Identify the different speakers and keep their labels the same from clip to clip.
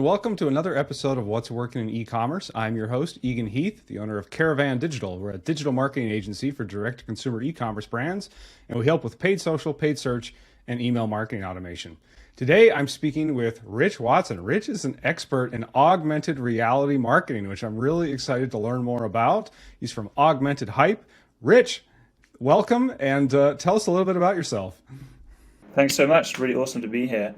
Speaker 1: and welcome to another episode of What's Working in E-commerce. I'm your host, Egan Heath, the owner of Caravan Digital. We're a digital marketing agency for direct-to-consumer e-commerce brands, and we help with paid social, paid search, and email marketing automation. Today, I'm speaking with Rich Watson. Rich is an expert in augmented reality marketing, which I'm really excited to learn more about. He's from Augmented Hype. Rich, welcome, and tell us a little bit about yourself.
Speaker 2: Thanks so much. Really awesome to be here.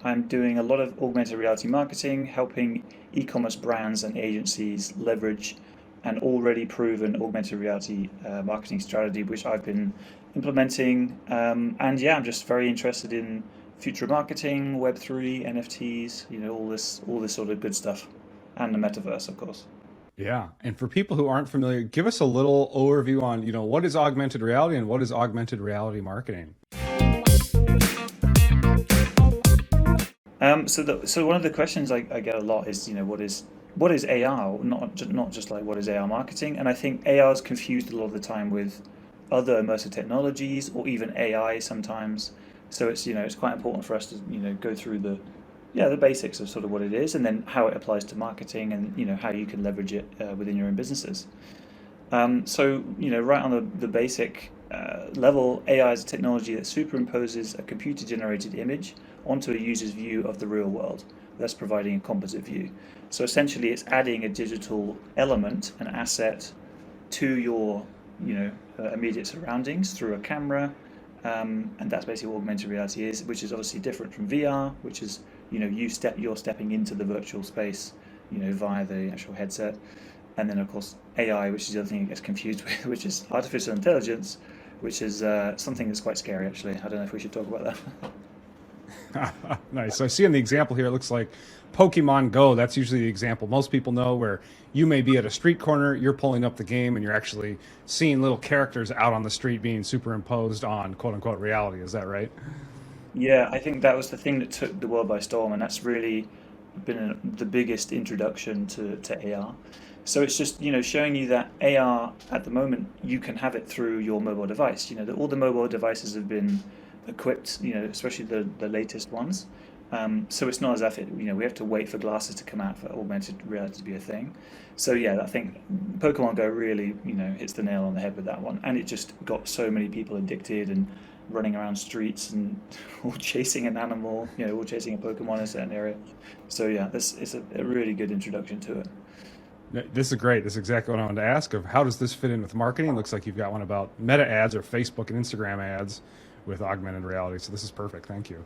Speaker 2: I'm doing a lot of augmented reality marketing, helping e-commerce brands and agencies leverage an already proven augmented reality marketing strategy, which I've been implementing. I'm just very interested in future marketing, Web3, NFTs, all this sort of good stuff, and the metaverse, of course.
Speaker 1: Yeah, and for people who aren't familiar, give us a little overview on, what is augmented reality and what is augmented reality marketing?
Speaker 2: So one of the questions I get a lot is, what is AR? Not just like what is AR marketing? And I think AR is confused a lot of the time with other immersive technologies or even AI sometimes. So it's quite important for us to go through the basics of sort of what it is, and then how it applies to marketing, and how you can leverage it within your own businesses. Right on the basic level, AI is a technology that superimposes a computer-generated image onto a user's view of the real world, thus providing a composite view. So essentially, it's adding a digital element, an asset, to your immediate surroundings through a camera, and that's basically what augmented reality is, which is obviously different from VR, which is you're stepping into the virtual space, via the actual headset. And then, of course, AI, which is the other thing it gets confused with, which is artificial intelligence, which is something that's quite scary, actually. I don't know if we should talk about
Speaker 1: that. Nice. So I see in the example here, it looks like Pokemon Go. That's usually the example most people know, where you may be at a street corner, you're pulling up the game, and you're actually seeing little characters out on the street being superimposed on quote-unquote reality. Is that right?
Speaker 2: Yeah, I think that was the thing that took the world by storm, and that's really been the biggest introduction to AR. So it's just showing you that AR at the moment you can have it through your mobile device. All the mobile devices have been equipped, especially the latest ones. So it's not as if we have to wait for glasses to come out for augmented reality to be a thing. So yeah, I think Pokemon Go really hits the nail on the head with that one, and it just got so many people addicted and running around streets and all chasing an animal, all chasing a Pokemon in a certain area. So yeah, this is a really good introduction to it.
Speaker 1: This is great. This is exactly what I wanted to ask of. How does this fit in with marketing? Looks like you've got one about Meta ads or Facebook and Instagram ads with augmented reality. So this is perfect. Thank you.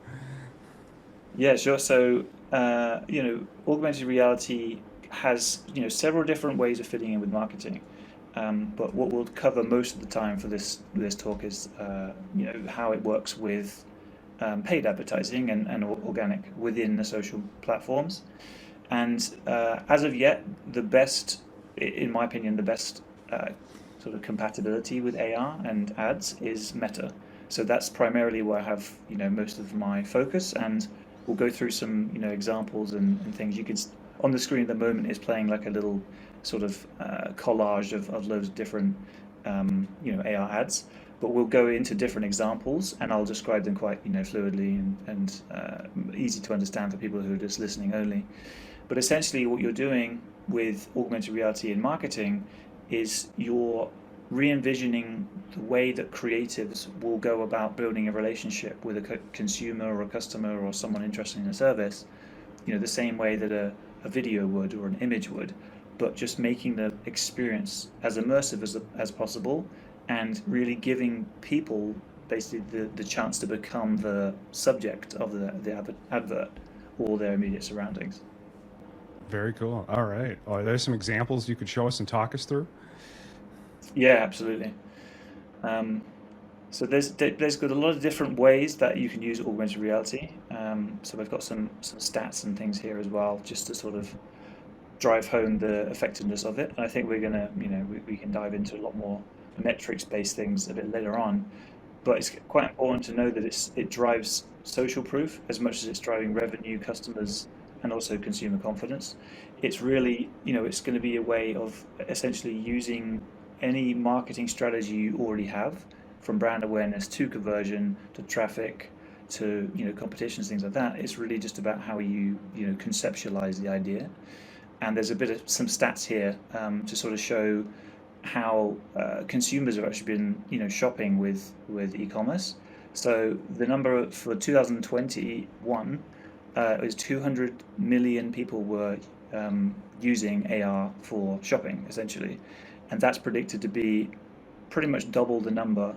Speaker 2: Yeah, sure. So, augmented reality has, several different ways of fitting in with marketing. But what we'll cover most of the time for this talk is, how it works with paid advertising and organic within the social platforms. And as of yet, in my opinion, the best sort of compatibility with AR and ads is Meta. So that's primarily where I have most of my focus, and we'll go through some examples and things. You can on the screen at the moment is playing like a little sort of collage of loads of different AR ads. But we'll go into different examples, and I'll describe them quite fluidly and easy to understand for people who are just listening only. But essentially what you're doing with augmented reality in marketing is you're re-envisioning the way that creatives will go about building a relationship with a consumer or a customer or someone interested in a service, the same way that a video would or an image would, but just making the experience as immersive as possible, and really giving people basically the chance to become the subject of the advert or their immediate surroundings.
Speaker 1: Very cool. All right. Are there some examples you could show us and talk us through?
Speaker 2: Yeah, absolutely. So there's got a lot of different ways that you can use augmented reality. So we've got some stats and things here as well, just to sort of drive home the effectiveness of it. And I think we're gonna, we can dive into a lot more metrics-based things a bit later on. But it's quite important to know that it drives social proof as much as it's driving revenue, customers, and also consumer confidence. It's really, it's going to be a way of essentially using any marketing strategy you already have, from brand awareness to conversion to traffic to competitions, things like that. It's really just about how you conceptualize the idea. And there's a bit of some stats here to sort of show how consumers have actually been shopping with e-commerce. So the number for 2021 was 200 million people were using AR for shopping essentially, and that's predicted to be pretty much double the number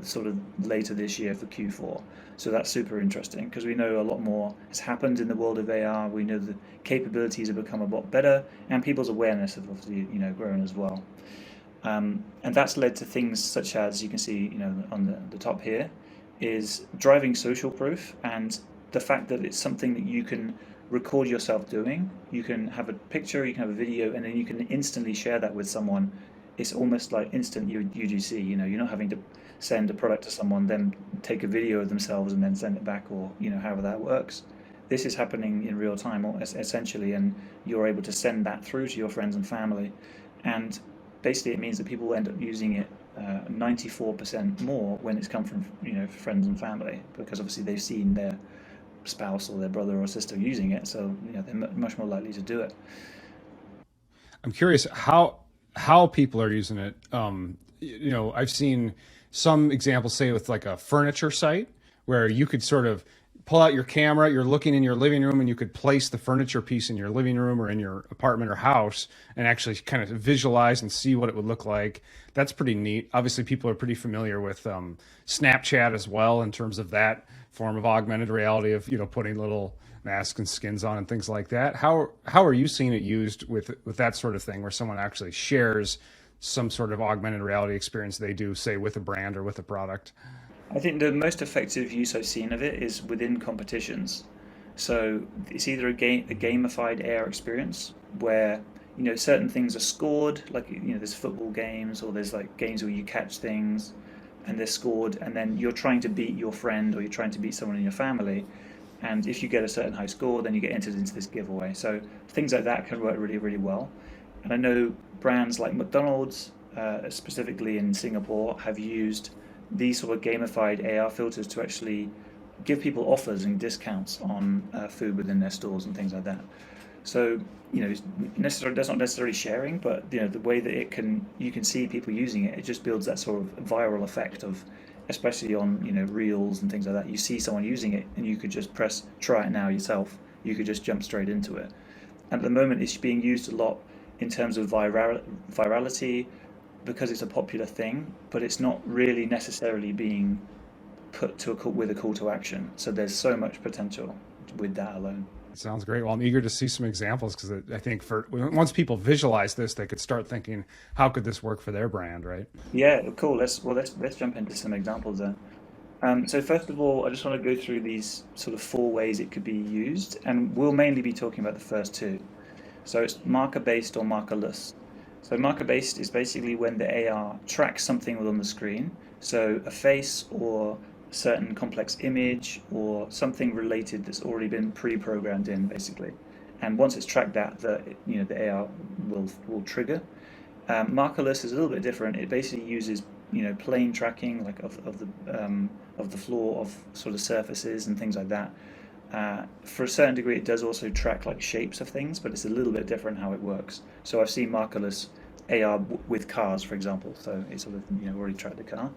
Speaker 2: sort of later this year for Q4. So that's super interesting because we know a lot more has happened in the world of AR. We know the capabilities have become a lot better, and people's awareness have obviously grown as well. And that's led to things such as you can see on the top here is driving social proof, and the fact that it's something that you can record yourself doing. You can have a picture, you can have a video, and then you can instantly share that with someone. It's almost like instant UGC. You're not having to send a product to someone, then take a video of themselves and then send it back, or however that works. This is happening in real time, essentially, and you're able to send that through to your friends and family. And basically, it means that people end up using it 94% more when it's come from friends and family, because obviously they've seen their spouse or their brother or sister using it, so they're much more likely to do it.
Speaker 1: I'm curious how people are using it. I've seen some examples say with like a furniture site where you could sort of pull out your camera, you're looking in your living room, and you could place the furniture piece in your living room or in your apartment or house and actually kind of visualize and see what it would look like. That's pretty neat. Obviously, people are pretty familiar with Snapchat as well in terms of that form of augmented reality of putting little masks and skins on and things like that. How are you seeing it used with that sort of thing, where someone actually shares some sort of augmented reality experience they do, say, with a brand or with a product?
Speaker 2: I think the most effective use I've seen of it is within competitions. So it's either a gamified AR experience where certain things are scored, like there's football games, or there's like games where you catch things and they're scored, and then you're trying to beat your friend or you're trying to beat someone in your family. And if you get a certain high score, then you get entered into this giveaway. So things like that can work really, really well. And I know brands like McDonald's, specifically in Singapore, have used these sort of gamified AR filters to actually give people offers and discounts on food within their stores and things like that. So that's not necessarily sharing, but the way that you can see people using it, it just builds that sort of viral effect of, especially on reels and things like that. You see someone using it, and you could just press try it now yourself. You could just jump straight into it. And at the moment, it's being used a lot in terms of virality because it's a popular thing, but it's not really necessarily being put to with a call to action. So there's so much potential with that alone.
Speaker 1: Sounds great. Well, I'm eager to see some examples because I think once people visualize this, they could start thinking, how could this work for their brand, right?
Speaker 2: Yeah, cool. Let's jump into some examples then. So first of all, I just want to go through these sort of four ways it could be used, and we'll mainly be talking about the first two. So it's marker-based or markerless. So marker-based is basically when the AR tracks something on the screen, so a face or a certain complex image or something related that's already been pre-programmed in, basically. And once it's tracked that, the AR will trigger. Markerless is a little bit different. It basically uses plane tracking, like of the floor, of sort of surfaces and things like that. For a certain degree, it does also track like shapes of things, but it's a little bit different how it works. So I've seen markerless AR with cars, for example. So it sort of already tracked the car.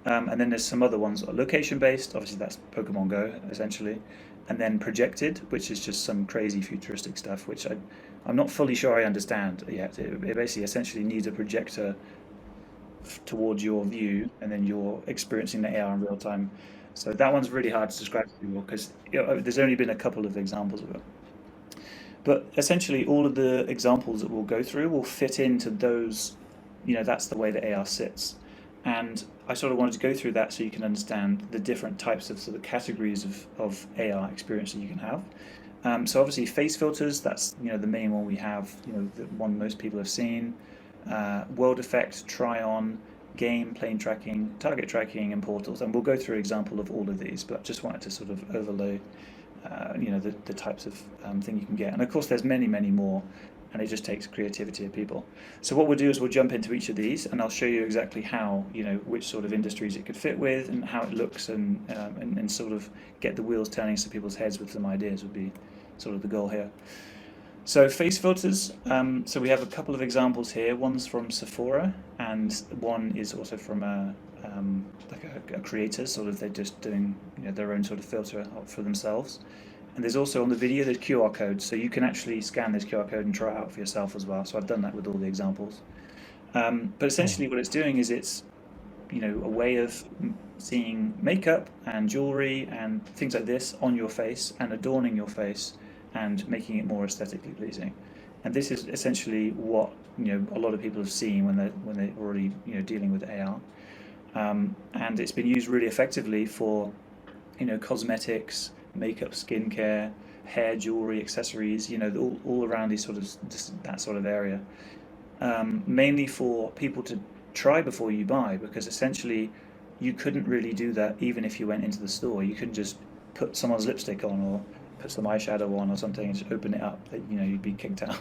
Speaker 2: And then there's some other ones that are location based. Obviously, that's Pokemon Go essentially, and then projected, which is just some crazy futuristic stuff, which I'm not fully sure I understand yet. It basically essentially needs a projector towards your view, and then you're experiencing the AR in real time. So that one's really hard to describe to people because there's only been a couple of examples of it. But essentially, all of the examples that we'll go through will fit into those. That's the way that AR sits. And I sort of wanted to go through that so you can understand the different types of sort of categories of AR experience that you can have. So obviously, face filters, that's the main one we have. The one most people have seen. World effect, try on, game, plane tracking, target tracking, and portals. And we'll go through an example of all of these, but just wanted to sort of overlay, the types of thing you can get. And of course, there's many, many more. and it just takes creativity of people. So what we'll do is we'll jump into each of these, and I'll show you exactly how, which sort of industries it could fit with, and how it looks, and sort of get the wheels turning so people's heads with some ideas would be sort of the goal here. So face filters, so we have a couple of examples here. One's from Sephora, and one is also from like a creator, sort of they're just doing their own sort of filter for themselves. And there's also on the video the QR code, so you can actually scan this QR code and try it out for yourself as well. So I've done that with all the examples. But essentially what it's doing is it's a way of seeing makeup and jewelry and things like this on your face and adorning your face and making it more aesthetically pleasing. And this is essentially what a lot of people have seen when they're already dealing with AR. And it's been used really effectively for cosmetics, makeup, skincare, hair, jewelry, accessories, all around these sort of that sort of area. Mainly for people to try before you buy, because essentially you couldn't really do that even if you went into the store. You couldn't just put someone's lipstick on or put some eyeshadow on or something and just open it up. You'd be kicked out.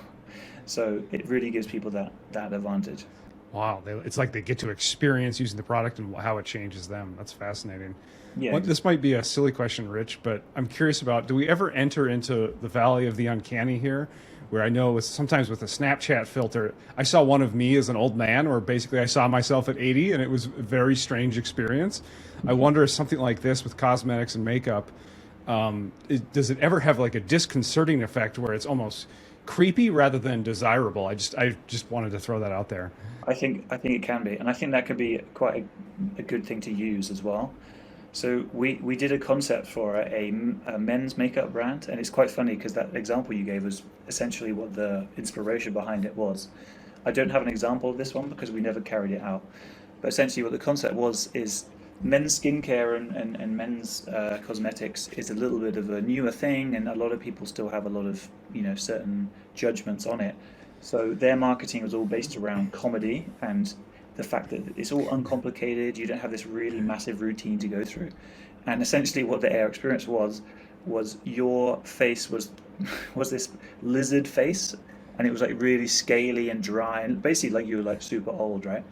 Speaker 2: So it really gives people that advantage.
Speaker 1: Wow, it's like they get to experience using the product and how it changes them. That's fascinating.
Speaker 2: Yeah.
Speaker 1: This might be a silly question, Rich, but I'm curious about, do we ever enter into the valley of the uncanny here? Where I know sometimes with a Snapchat filter, I saw one of me as an old man, or basically I saw myself at 80, and it was a very strange experience. I wonder if something like this with cosmetics and makeup, does it ever have like a disconcerting effect where it's almost creepy rather than desirable? I just wanted to throw that out there.
Speaker 2: I think it can be, and I think that could be quite a good thing to use as well. So we did a concept for a men's makeup brand, and it's quite funny because that example you gave was essentially what the inspiration behind it was. I don't have an example of this one because we never carried it out, but essentially what the concept was is men's skincare and men's cosmetics is a little bit of a newer thing, and a lot of people still have a lot of certain judgments on it. So their marketing was all based around comedy and the fact that it's all uncomplicated. You don't have this really massive routine to go through, and essentially what the AR experience was your face was this lizard face, and it was like really scaly and dry, and basically like you were like super old, right?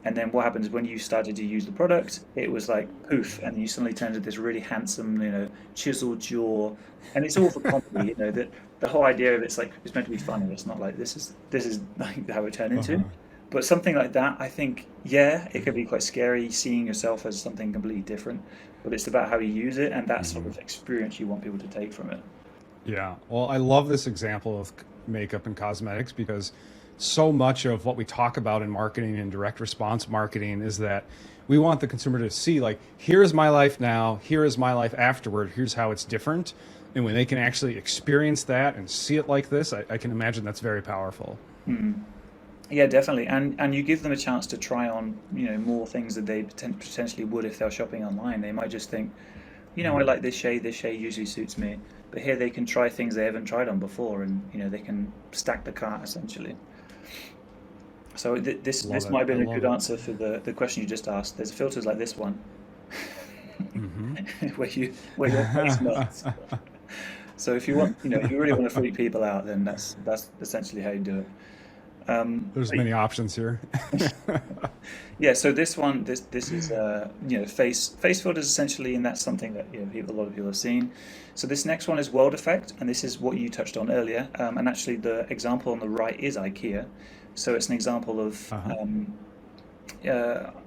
Speaker 2: And then what happens when you started to use the product, it was like poof, and you suddenly turned into this really handsome, chiseled jaw, and it's all for comedy. That the whole idea of it's like it's meant to be funny. It's not like this is like how it turned into. But something like that, I think, yeah, it could be quite scary seeing yourself as something completely different. But it's about how you use it and that sort of experience you want people to take from it.
Speaker 1: Yeah. Well, I love this example of makeup and cosmetics because so much of what we talk about in marketing and direct response marketing is that we want the consumer to see, like, here is my life now, here is my life afterward, here's how it's different. And when they can actually experience that and see it like this, I can imagine that's very powerful.
Speaker 2: Yeah, definitely. And you give them a chance to try on, more things that they potentially would if they're shopping online. They might just think, I like this shade usually suits me. But here they can try things they haven't tried on before, and they can stack the cart essentially. So this might have been a good answer for the question you just asked. There's filters like this one, where your face melts. So if you want, if you really want to freak people out, then that's essentially how you do it.
Speaker 1: There's many options here.
Speaker 2: Yeah, so this is face filters essentially, and that's something that a lot of people have seen. So this next one is world effect, and this is what you touched on earlier. And actually, the example on the right is IKEA. So it's an example of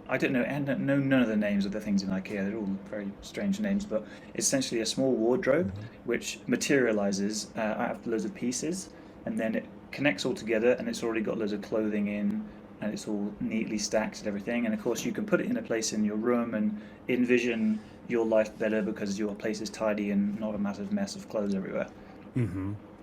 Speaker 2: I don't know, and know none of the names of the things in IKEA. They're all very strange names, but it's essentially a small wardrobe which materializes out of loads of pieces, and then it connects all together, and it's already got loads of clothing in, and it's all neatly stacked and everything. And of course, you can put it in a place in your room and envision your life better because your place is tidy and not a massive mess of clothes everywhere.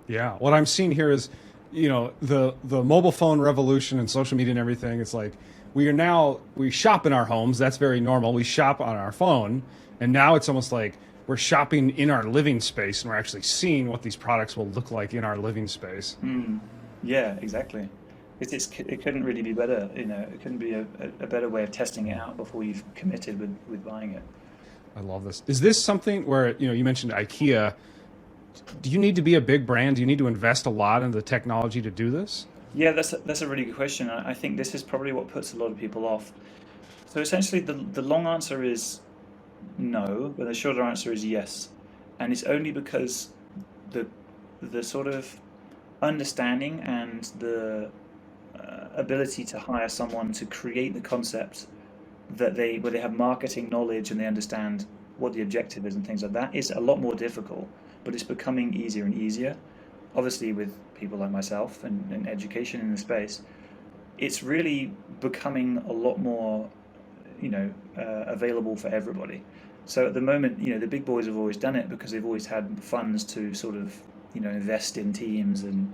Speaker 1: Yeah, what I'm seeing here is, the mobile phone revolution and social media and everything. It's like we shop in our homes. That's very normal. We shop on our phone, and now it's almost like we're shopping in our living space, and we're actually seeing what these products will look like in our living space.
Speaker 2: Yeah, exactly. It couldn't really be better. It couldn't be a better way of testing it out before you've committed with buying it.
Speaker 1: I love this. Is this something where, you mentioned IKEA, Do you need to be a big brand? Do you need to invest a lot in the technology to do this?
Speaker 2: Yeah, that's a really good question. I think this is probably what puts a lot of people off. So essentially, the long answer is no, but the shorter answer is yes, and it's only because the the sort of understanding and the ability to hire someone to create the concept that they where they have marketing knowledge and they understand what the objective is and things like that is a lot more difficult, but it's becoming easier and easier. Obviously, with people like myself and education in the space, it's really becoming a lot more, available for everybody. So at the moment, the big boys have always done it because they've always had funds to sort of, invest in teams and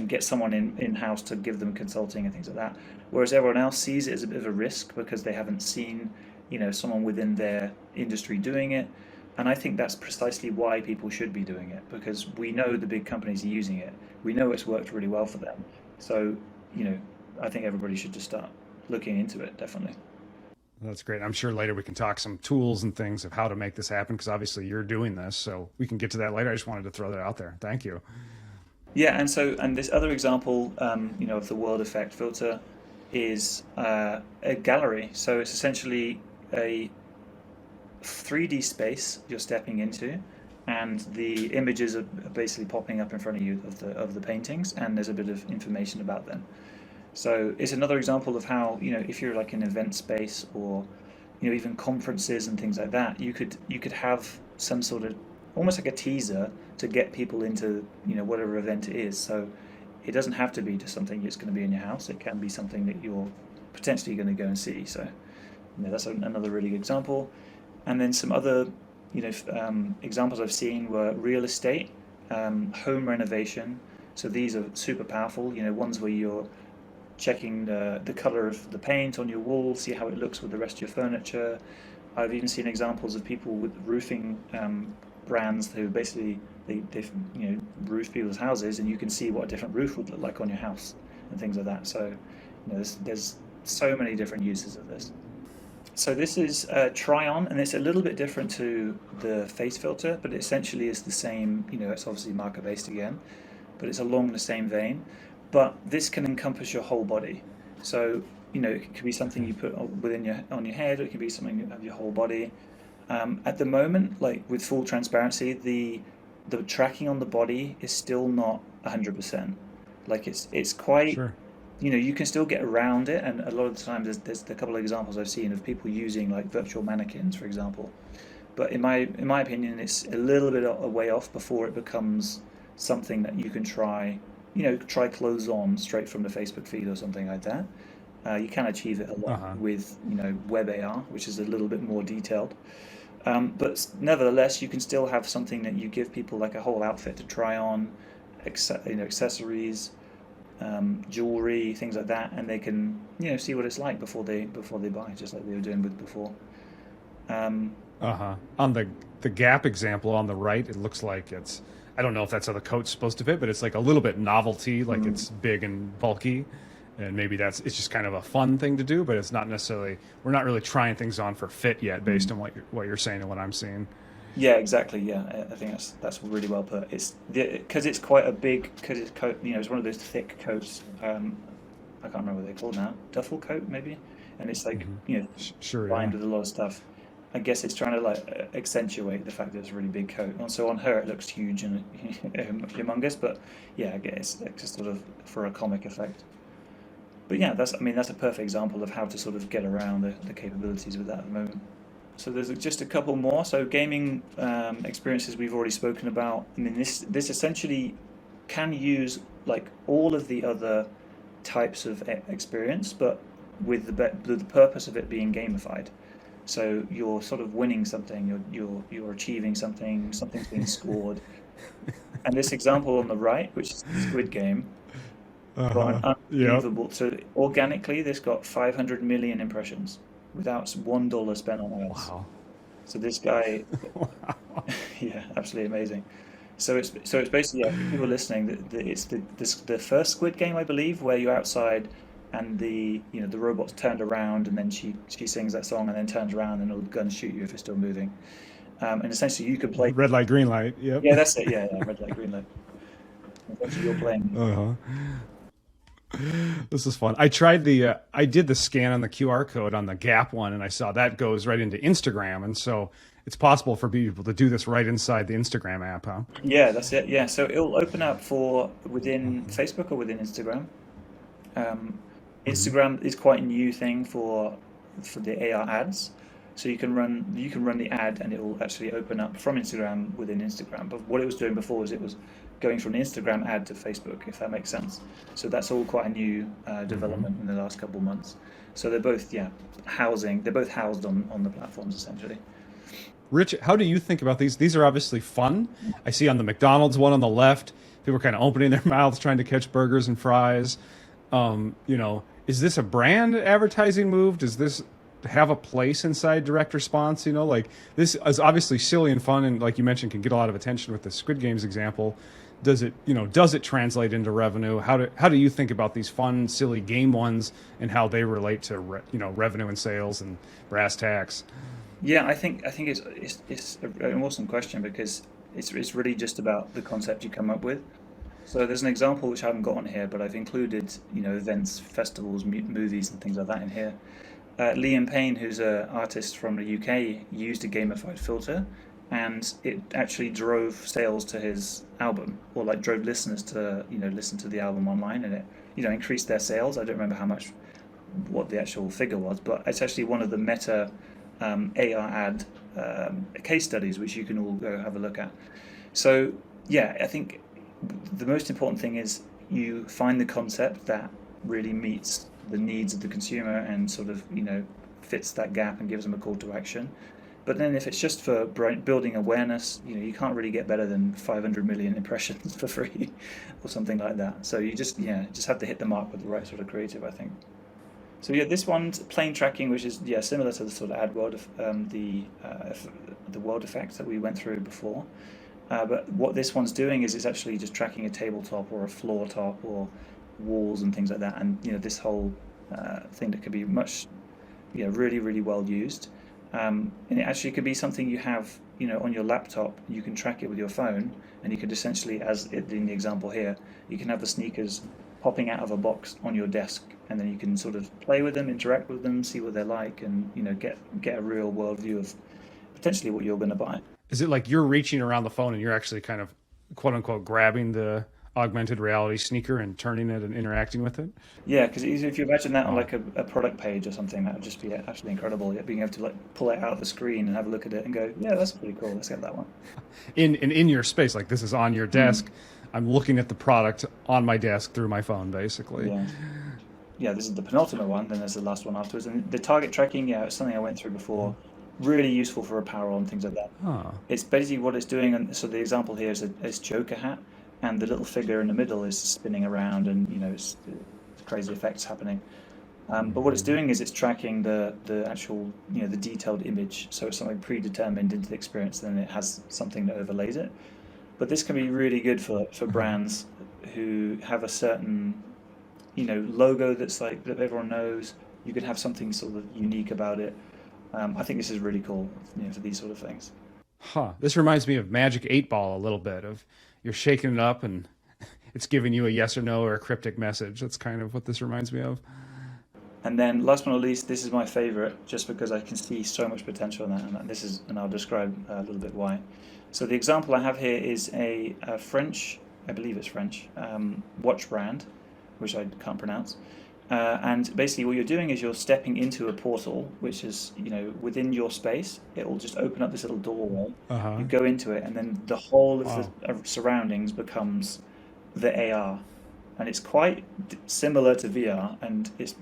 Speaker 2: get someone in-house to give them consulting and things like that. Whereas everyone else sees it as a bit of a risk because they haven't seen, someone within their industry doing it. And I think that's precisely why people should be doing it because we know the big companies are using it. We know it's worked really well for them. So, you know, I think everybody should just start looking into it, definitely.
Speaker 1: That's great. I'm sure later we can talk some tools and things of how to make this happen because obviously you're doing this, so we can get to that later. I just wanted to throw that out there. Thank you.
Speaker 2: Yeah, and this other example, of the world effect filter is a gallery. So it's essentially a 3D space you're stepping into, and the images are basically popping up in front of you of the paintings, and there's a bit of information about them. So it's another example of how, if you're like an event space or, even conferences and things like that, you could have some sort of almost like a teaser to get people into, whatever event it is. So it doesn't have to be just something that's going to be in your house. It can be something that you're potentially going to go and see. So, that's another really good example. And then some other, examples I've seen were real estate, home renovation. So these are super powerful, ones where you're checking the color of the paint on your wall, see how it looks with the rest of your furniture. I've even seen examples of people with roofing brands who basically they roof people's houses, and you can see what a different roof would look like on your house and things like that. So, there's so many different uses of this. So this is try on, and it's a little bit different to the face filter, but it essentially is the same. It's obviously market based again, but it's along the same vein. But this can encompass your whole body. So, it could be something you put within on your head, or it could be something of your whole body. At the moment, like with full transparency, the tracking on the body is still not 100%. Like it's quite,
Speaker 1: Sure.
Speaker 2: you can still get around it, and a lot of the times there's a couple of examples I've seen of people using like virtual mannequins, for example. But in my opinion, it's a little bit a way off before it becomes something that you can try, try clothes on straight from the Facebook feed or something like that. You can achieve it a lot
Speaker 1: Uh-huh.
Speaker 2: with, web AR, which is a little bit more detailed. But nevertheless, you can still have something that you give people like a whole outfit to try on, accessories, jewelry, things like that, and they can, see what it's like before they buy, just like they were doing with before. Um,
Speaker 1: Uh-huh. On the Gap example on the right, it looks like it's I don't know if that's how the coat's supposed to fit, but it's like a little bit novelty, like
Speaker 2: mm,
Speaker 1: it's big and bulky. And maybe it's just kind of a fun thing to do, but it's not necessarily we're not really trying things on for fit yet based
Speaker 2: mm.
Speaker 1: on what you're saying and what I'm seeing.
Speaker 2: Yeah, exactly. Yeah, I think that's really well put. It's because it's quite a big because it's coat. It's one of those thick coats. I can't remember what they're called now. Duffel coat maybe, and it's like
Speaker 1: Sure, yeah.
Speaker 2: lined with a lot of stuff. I guess it's trying to like accentuate the fact that it's a really big coat. And so on her it looks huge and humongous, but yeah, I guess it's just sort of for a comic effect. But yeah, that's a perfect example of how to sort of get around the capabilities with that at the moment. So there's just a couple more. So gaming experiences we've already spoken about. I mean, this essentially can use like all of the other types of experience, but with the purpose of it being gamified. So you're sort of winning something, you're achieving something, something's being scored. And this example on the right, which is the Squid Game, got
Speaker 1: Uh-huh.
Speaker 2: an
Speaker 1: Yep.
Speaker 2: unbelievable. So organically, this got 500 million impressions without $1 spent on ads.
Speaker 1: Wow.
Speaker 2: So this guy, yeah, absolutely amazing. So it's basically, yeah, for people listening, it's the first Squid Game, I believe, where you're outside and the robot's turned around and then she sings that song and then turns around and it'll gun shoot you if it's still moving. And essentially you could play.
Speaker 1: Red light, green light. Yep.
Speaker 2: Yeah, that's it. Yeah, yeah, red light, green light. Essentially, you're playing.
Speaker 1: Uh-huh. This is fun. I did the scan on the QR code on the Gap one, and I saw that goes right into Instagram, and so it's possible for people to do this right inside the Instagram app, huh?
Speaker 2: Yeah, that's it. Yeah, so it'll open up for within Facebook or within Instagram. Um,
Speaker 1: Hmm.
Speaker 2: Instagram is quite a new thing for the AR ads. So you can run the ad and it will actually open up from Instagram within Instagram. But what it was doing before is it was going from an Instagram ad to Facebook, if that makes sense. So that's all quite a new
Speaker 1: Hmm.
Speaker 2: development in the last couple of months. So they're both, yeah, they're both housed on the platforms essentially.
Speaker 1: Rich, how do you think about these? These are obviously fun. I see on the McDonald's one on the left, people are kind of opening their mouths trying to catch burgers and fries. Is this a brand advertising move? Does this have a place inside direct response? Like this is obviously silly and fun, and like you mentioned, can get a lot of attention with the Squid Games example. Does it translate into revenue? How do you think about these fun, silly game ones and how they relate to revenue and sales and brass tacks?
Speaker 2: Yeah, I think it's an awesome question because it's really just about the concept you come up with. So there's an example which I haven't got on here, but I've included, events, festivals, movies, and things like that in here. Liam Payne, who's an artist from the UK, used a gamified filter, and it actually drove sales to his album, or like drove listeners to, listen to the album online, and it, increased their sales. I don't remember what the actual figure was, but it's actually one of the meta AR ad case studies, which you can all go have a look at. So yeah, I think the most important thing is you find the concept that really meets the needs of the consumer and sort of fits that gap and gives them a call to action. But then if it's just for building awareness, you can't really get better than 500 million impressions for free or something like that. So you just have to hit the mark with the right sort of creative, I think. So yeah, this one's plane tracking, which is similar to the sort of ad world of the world effects that we went through before. But what this one's doing is it's actually just tracking a tabletop or a floor top or walls and things like that. And this whole thing that could be much, really, really well used. And it actually could be something you have, on your laptop. You can track it with your phone, and you could essentially, as in the example here, you can have the sneakers popping out of a box on your desk, and then you can sort of play with them, interact with them, see what they're like, and get a real world view of potentially what you're going to buy.
Speaker 1: Is it like you're reaching around the phone and you're actually kind of quote unquote grabbing the augmented reality sneaker and turning it and interacting with it?
Speaker 2: Yeah, because if you imagine that on
Speaker 1: Wow.
Speaker 2: like a product page or something, that would just be absolutely incredible. Yeah, being able to like pull it out of the screen and have a look at it and go, yeah, that's pretty cool. Let's get that one.
Speaker 1: In your space, like this is on your
Speaker 2: Mm,
Speaker 1: desk. I'm looking at the product on my desk through my phone, basically.
Speaker 2: yeah. Yeah, this is the penultimate one. Then there's the last one afterwards. And the target tracking, yeah, it's something I went through before. Really useful for apparel and things like that.
Speaker 1: Huh.
Speaker 2: It's basically what it's doing. And so the example here is Joker hat, and the little figure in the middle is spinning around, and it's crazy effects happening. But what it's doing is it's tracking the actual the detailed image, so it's something predetermined into the experience. Then it has something that overlays it. But this can be really good for brands who have a certain logo that's like that everyone knows. You could have something sort of unique about it. I think this is really cool, for these sort of things.
Speaker 1: Huh. This reminds me of Magic 8 Ball a little bit of you're shaking it up and it's giving you a yes or no or a cryptic message. That's kind of what this reminds me of.
Speaker 2: And then last but not least, this is my favorite, just because I can see so much potential in that. And I'll describe a little bit why. So the example I have here is a French, I believe it's French, watch brand, which I can't pronounce. And basically, what you're doing is you're stepping into a portal, which is, within your space. It will just open up this little doorway.
Speaker 1: Uh-huh.
Speaker 2: You go into it, and then the whole of the
Speaker 1: Wow.
Speaker 2: surroundings becomes the AR, and it's quite similar to VR, and it's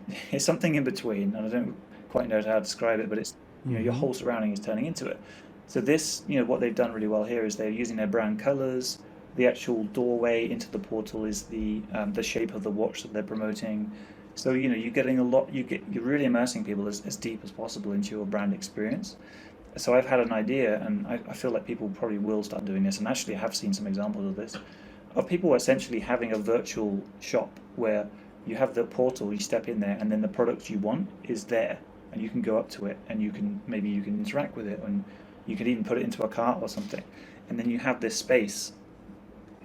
Speaker 2: something in between, and I don't quite know how to describe it, but it's your
Speaker 1: Mm-hmm.
Speaker 2: whole surrounding is turning into it. So this, what they've done really well here is they're using their brand colors. The actual doorway into the portal is the shape of the watch that they're promoting. So you're getting a lot. You're really immersing people as deep as possible into your brand experience. So I've had an idea, and I feel like people probably will start doing this, and actually I have seen some examples of this, of people essentially having a virtual shop where you have the portal, you step in there, and then the product you want is there, and you can go up to it, and you can interact with it, and You could even put it into a cart or something, and then you have this space,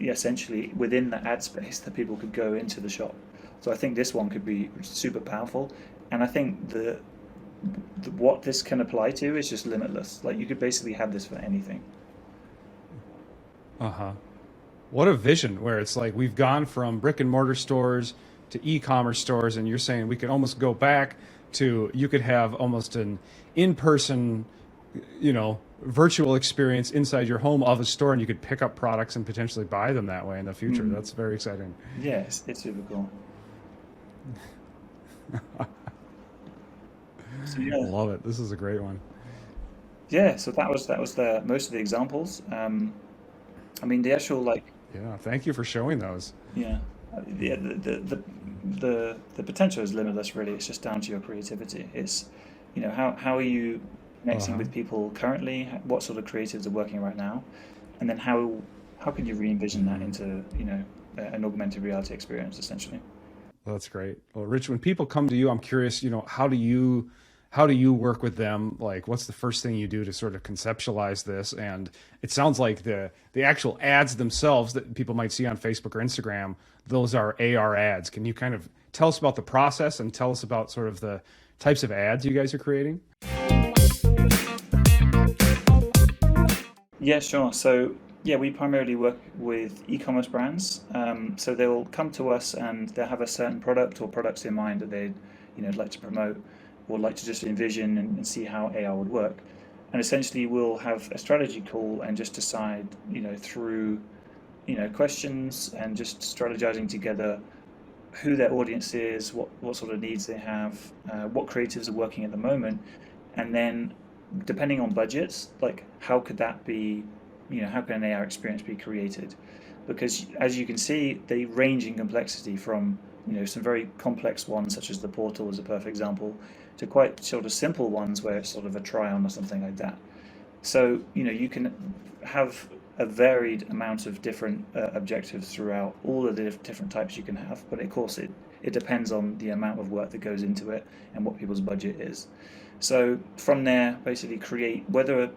Speaker 2: essentially within the ad space, that people could go into the shop. So I think this one could be super powerful, and I think what this can apply to is just limitless. Like you could basically have this for anything.
Speaker 1: Uh-huh. What a vision where it's like we've gone from brick and mortar stores to e-commerce stores, and you're saying we could almost go back to you could have almost an in-person, virtual experience inside your home of a store, and you could pick up products and potentially buy them that way in the future.
Speaker 2: Mm.
Speaker 1: That's very exciting.
Speaker 2: Yeah, it's super cool. So yeah,
Speaker 1: Love it. This is a great one.
Speaker 2: yeah. So that was the most of the examples. I mean, the actual like,
Speaker 1: Yeah, thank you for showing those.
Speaker 2: yeah, yeah. The potential is limitless. Really, it's just down to your creativity. It's, how are you connecting
Speaker 1: Uh-huh.
Speaker 2: with people currently? What sort of creatives are working right now? And then how can you re-envision that
Speaker 1: Hmm.
Speaker 2: into, an augmented reality experience, essentially?
Speaker 1: That's great. Well, Rich, when people come to you, I'm curious, how do you work with them? Like, what's the first thing you do to sort of conceptualize this? And it sounds like the actual ads themselves that people might see on Facebook or Instagram, those are AR ads. Can you kind of tell us about the process and tell us about sort of the types of ads you guys are creating?
Speaker 2: Yeah, sure. So yeah, we primarily work with e-commerce brands. So they'll come to us and they'll have a certain product or products in mind that they'd, like to promote or like to just envision and see how AR would work. And essentially we'll have a strategy call and just decide, through, questions and just strategizing together who their audience is, what sort of needs they have, what creatives are working at the moment, and then depending on budgets, like how could that be, how can an AR experience be created? Because as you can see, they range in complexity from, some very complex ones, such as the portal is a perfect example, to quite sort of simple ones where it's sort of a try on or something like that. So, you can have a varied amount of different objectives throughout all of the different types you can have, but of course it depends on the amount of work that goes into it and what people's budget is. So from there, basically create whether,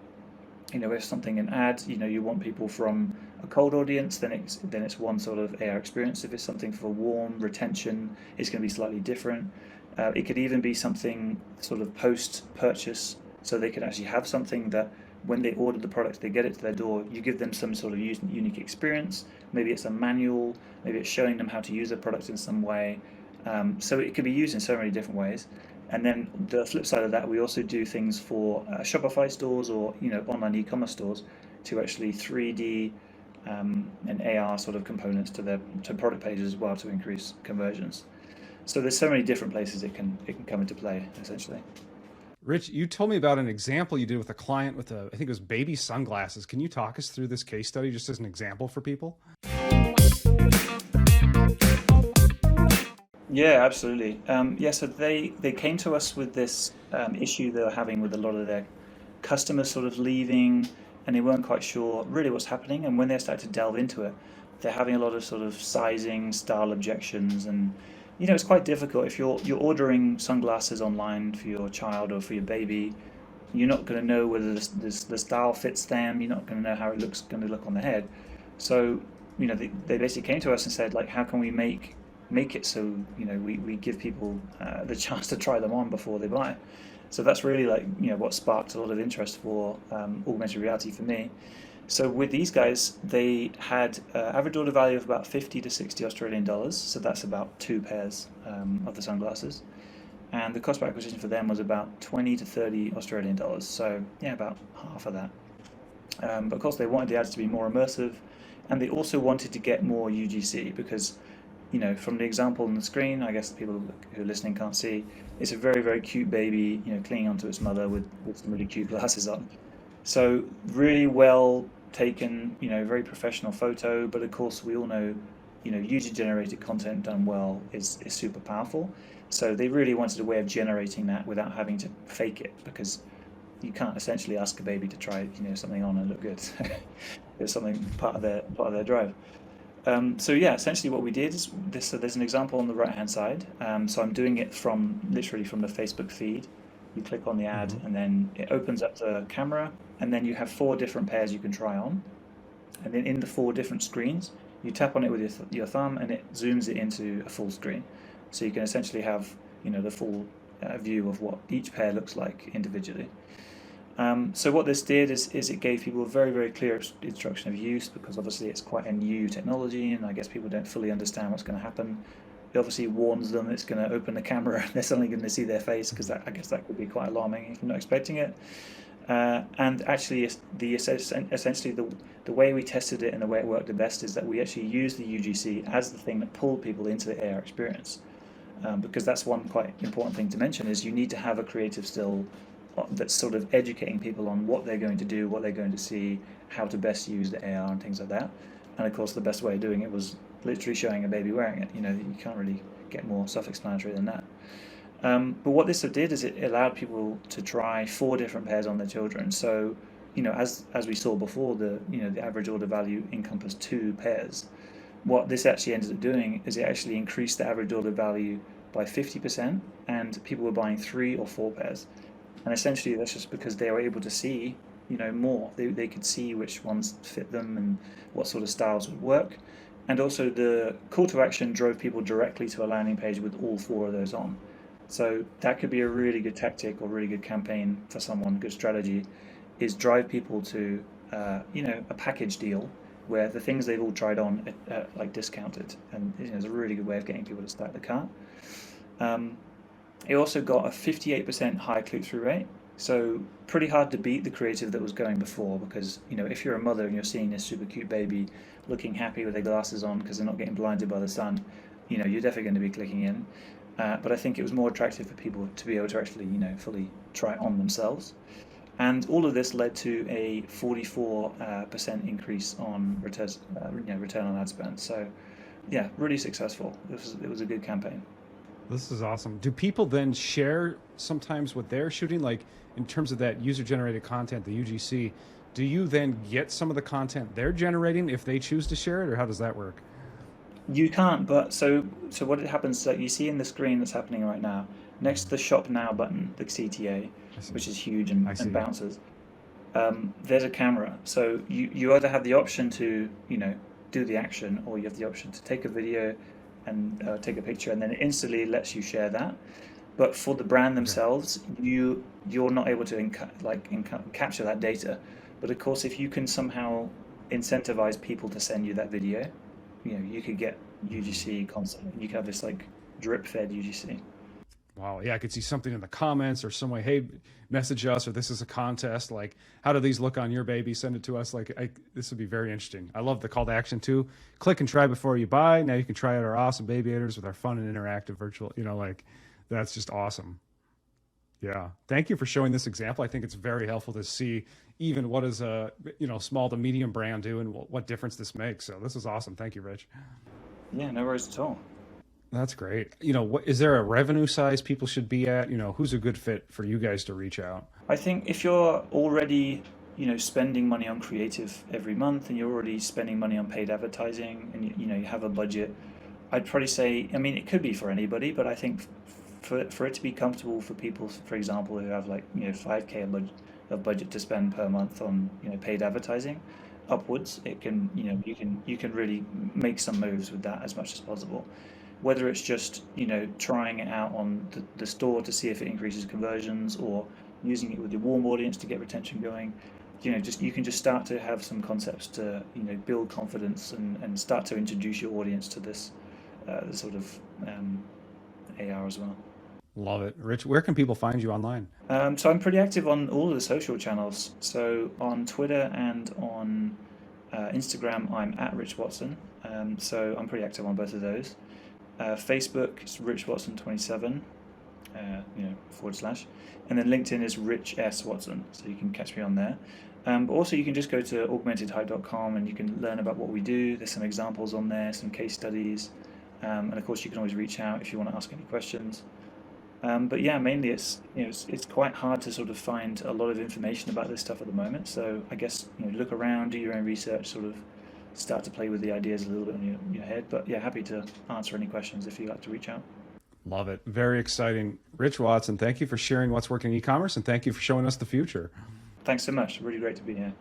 Speaker 2: if something an ad, you want people from a cold audience, then it's one sort of AR experience. If it's something for warm retention, it's going to be slightly different. It could even be something sort of post purchase, so they could actually have something that when they order the product, they get it to their door, you give them some sort of unique experience. Maybe it's a manual, maybe it's showing them how to use the product in some way. So it could be used in so many different ways. And then the flip side of that, we also do things for Shopify stores or online e-commerce stores to actually 3D and AR sort of components to product pages as well to increase conversions. So there's so many different places it can come into play essentially.
Speaker 1: Rich, you told me about an example you did with a client with I think it was baby sunglasses. Can you talk us through this case study just as an example for people?
Speaker 2: Yeah, absolutely. Yeah, so they came to us with this issue they were having with a lot of their customers sort of leaving, and they weren't quite sure really what's happening. And when they started to delve into it, they're having a lot of sort of sizing, style objections, and it's quite difficult if you're ordering sunglasses online for your child or for your baby. You're not going to know whether the style fits them. You're not going to know how it looks going to look on the head. So, they basically came to us and said, like, how can we make it so we give people the chance to try them on before they buy. So that's really like what sparked a lot of interest for augmented reality for me. So with these guys, they had average order value of about 50 to 60 Australian dollars. So that's about two pairs of the sunglasses. And the cost per acquisition for them was about 20 to 30 Australian dollars. So yeah, about half of that. But of course, they wanted the ads to be more immersive, and they also wanted to get more UGC because, from the example on the screen, I guess the people who are listening can't see. It's a very, very cute baby, clinging onto its mother with some really cute glasses on. So really well taken, very professional photo. But of course, we all know, user-generated content done well is super powerful. So they really wanted a way of generating that without having to fake it because you can't essentially ask a baby to try, something on and look good. It's something part of their drive. So yeah, essentially what we did is this. So there's an example on the right hand side. So I'm doing it from literally from the Facebook feed. You click on the ad,
Speaker 1: Mm-hmm.
Speaker 2: and then it opens up the camera, and then you have four different pairs you can try on. And then in the four different screens, you tap on it with your thumb, and it zooms it into a full screen. So you can essentially have the full view of what each pair looks like individually. So what this did is it gave people a very, very clear instruction of use, because obviously it's quite a new technology, and I guess people don't fully understand what's going to happen. It obviously warns them it's going to open the camera and they're suddenly going to see their face, because I guess that could be quite alarming if you're not expecting it. And actually, essentially the way we tested it and the way it worked the best is that we actually used the UGC as the thing that pulled people into the AR experience. Because that's one quite important thing to mention, is you need to have a creative still that's sort of educating people on what they're going to do, what they're going to see, how to best use the AR and things like that. And of course, the best way of doing it was literally showing a baby wearing it. You can't really get more self-explanatory than that. But what this did is it allowed people to try four different pairs on their children. So, as we saw before, the average order value encompassed two pairs. What this actually ended up doing is it actually increased the average order value by 50%, and people were buying three or four pairs. And essentially, that's just because they were able to see, more. They could see which ones fit them and what sort of styles would work. And also, the call to action drove people directly to a landing page with all four of those on. So that could be a really good tactic or really good campaign for someone. Good strategy is drive people to, a package deal where the things they've all tried on are like discounted, and it's a really good way of getting people to stack the cart. Um, it also got a 58% high click-through rate, so pretty hard to beat the creative that was going before, because if you're a mother and you're seeing this super cute baby looking happy with their glasses on because they're not getting blinded by the sun, you're definitely going to be clicking in. But I think it was more attractive for people to be able to actually fully try it on themselves. And all of this led to a 44% increase on return on ad spend. So yeah, really successful. It was a good campaign.
Speaker 1: This is awesome. Do people then share sometimes what they're shooting? Like in terms of that user generated content, the UGC, do you then get some of the content they're generating if they choose to share it, or how does that work?
Speaker 2: You can't, but so what it happens that you see in the screen that's happening right now, next to
Speaker 1: Mhm.
Speaker 2: the Shop Now button, the CTA,
Speaker 1: I see.
Speaker 2: which is huge
Speaker 1: I
Speaker 2: and
Speaker 1: see.
Speaker 2: bounces, there's a camera. So you either have the option to do the action, or you have the option to take a video and take a picture, and then it instantly lets you share that. But for the brand
Speaker 1: Okay.
Speaker 2: themselves, you're not able to capture that data. But of course, if you can somehow incentivize people to send you that video, you could get
Speaker 1: Mhm.
Speaker 2: UGC constantly. You could have this like drip fed UGC.
Speaker 1: Wow. Yeah, I could see something in the comments or some way, hey, message us, or this is a contest. Like, how do these look on your baby? Send it to us. This would be very interesting. I love the call to action too. Click and try before you buy. Now you can try out our awesome baby aiders with our fun and interactive virtual, that's just awesome. Yeah. Thank you for showing this example. I think it's very helpful to see even what is a, small to medium brand do and what difference this makes. So this is awesome. Thank you, Rich.
Speaker 2: Yeah, no worries at all.
Speaker 1: That's great. What is there a revenue size people should be at? Who's a good fit for you guys to reach out?
Speaker 2: I think if you're already, spending money on creative every month, and you're already spending money on paid advertising, and you have a budget, I'd probably say, I mean, it could be for anybody, but I think for it to be comfortable for people, for example, who have like 5K of budget to spend per month on paid advertising, upwards, it can you can really make some moves with that as much as possible. Whether it's just trying it out on the store to see if it increases conversions, or using it with your warm audience to get retention going, just you can just start to have some concepts to build confidence, and start to introduce your audience to this sort of AR as well.
Speaker 1: Love it. Rich, where can people find you online?
Speaker 2: So I'm pretty active on all of the social channels. So on Twitter and on Instagram, I'm at Rich Watson. So I'm pretty active on both of those. Facebook is Rich Watson 27, forward slash, and then LinkedIn is Rich S Watson. So you can catch me on there. But also you can just go to augmentedhype.com and you can learn about what we do. There's some examples on there, some case studies, and of course you can always reach out if you want to ask any questions. But yeah, mainly it's quite hard to sort of find a lot of information about this stuff at the moment. So I guess look around, do your own research, sort of start to play with the ideas a little bit in your head. But yeah, happy to answer any questions if you'd like to reach out.
Speaker 1: Love it. Very exciting. Rich Watson, thank you for sharing what's working in e-commerce, and thank you for showing us the future.
Speaker 2: Thanks so much. Really great to be here.